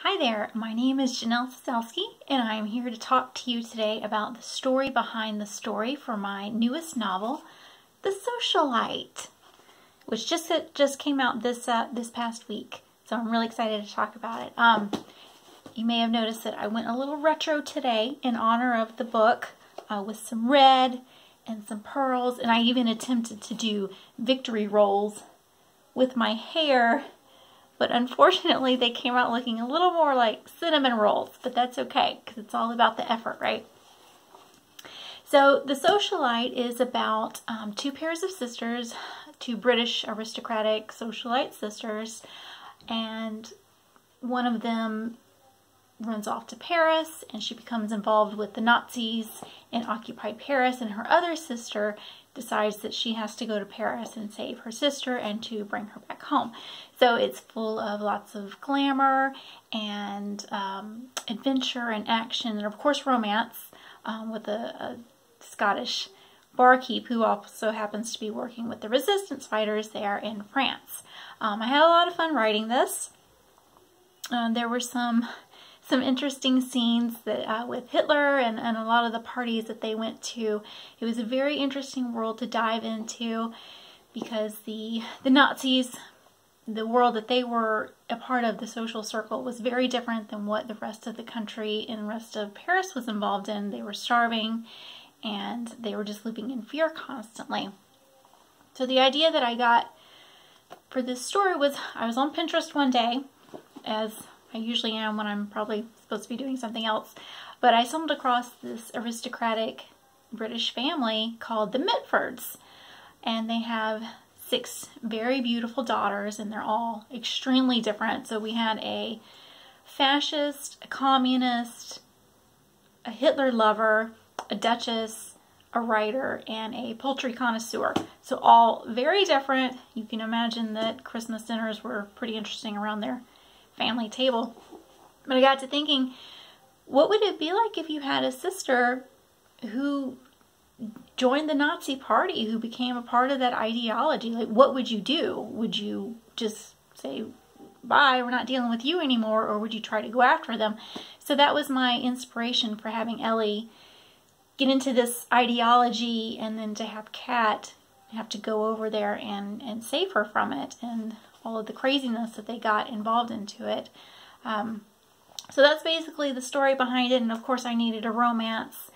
Hi there, my name is J'Nell Ciesielski, and I am here to talk to you today about the story behind the story for my newest novel, The Socialite, which just came out this past week. So I'm really excited to talk about it. You may have noticed that I went a little retro today in honor of the book with some red and some pearls, and I even attempted to do victory rolls with my hair. But unfortunately, they came out looking a little more like cinnamon rolls, but that's okay, because it's all about the effort, right? So The Socialite is about two pairs of sisters, two British aristocratic socialite sisters, and one of them runs off to Paris, and she becomes involved with the Nazis in occupied Paris, and her other sister decides that she has to go to Paris and save her sister and to bring her back home. So it's full of lots of glamour and adventure and action, and of course romance with a Scottish barkeep who also happens to be working with the resistance fighters there in France. I had a lot of fun writing this. There were some interesting scenes that with Hitler and a lot of the parties that they went to. It was a very interesting world to dive into because the Nazis, the world that they were a part of, the social circle, was very different than what the rest of the country and the rest of Paris was involved in. They were starving and they were just living in fear constantly. So the idea that I got for this story was, I was on Pinterest one day, as I usually am when I'm probably supposed to be doing something else, but I stumbled across this aristocratic British family called the Mitfords, and they have 6 very beautiful daughters, and they're all extremely different. So we had a fascist, a communist, a Hitler lover, a duchess, a writer, and a poultry connoisseur. So all very different. You can imagine that Christmas dinners were pretty interesting around their family table. But I got to thinking, what would it be like if you had a sister who joined the Nazi party, who became a part of that ideology? Like, what would you do? Would you just say, bye, we're not dealing with you anymore, or would you try to go after them? So that was my inspiration for having Ellie get into this ideology, and then to have Kat have to go over there and save her from it, and all of the craziness that they got involved into it. So that's basically the story behind it, and of course I needed a romance,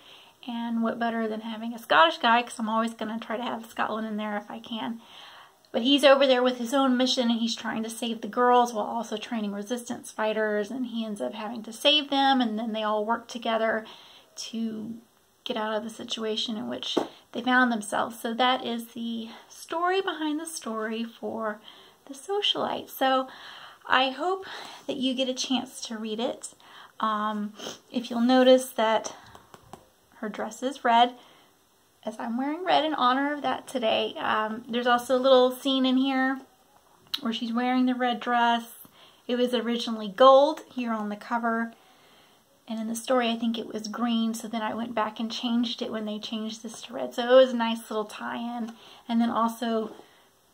and what better than having a Scottish guy, because I'm always going to try to have Scotland in there if I can. But he's over there with his own mission, and he's trying to save the girls while also training resistance fighters, and he ends up having to save them, and then they all work together to get out of the situation in which they found themselves. So that is the story behind the story for The Socialite. So I hope that you get a chance to read it. If you'll notice that her dress is red, as I'm wearing red in honor of that today. There's also a little scene in here where she's wearing the red dress. It was originally gold here on the cover, and in the story I think it was green, so then I went back and changed it when they changed this to red. So it was a nice little tie-in. And then also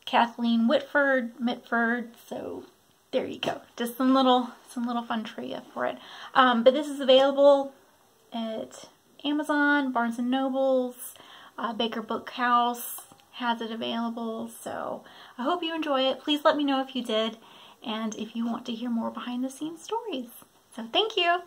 Kathleen Mitford, so there you go. Just some little fun trivia for it. But this is available at Amazon, Barnes & Nobles, Baker Book House has it available. So I hope you enjoy it. Please let me know if you did, and if you want to hear more behind the scenes stories. So thank you.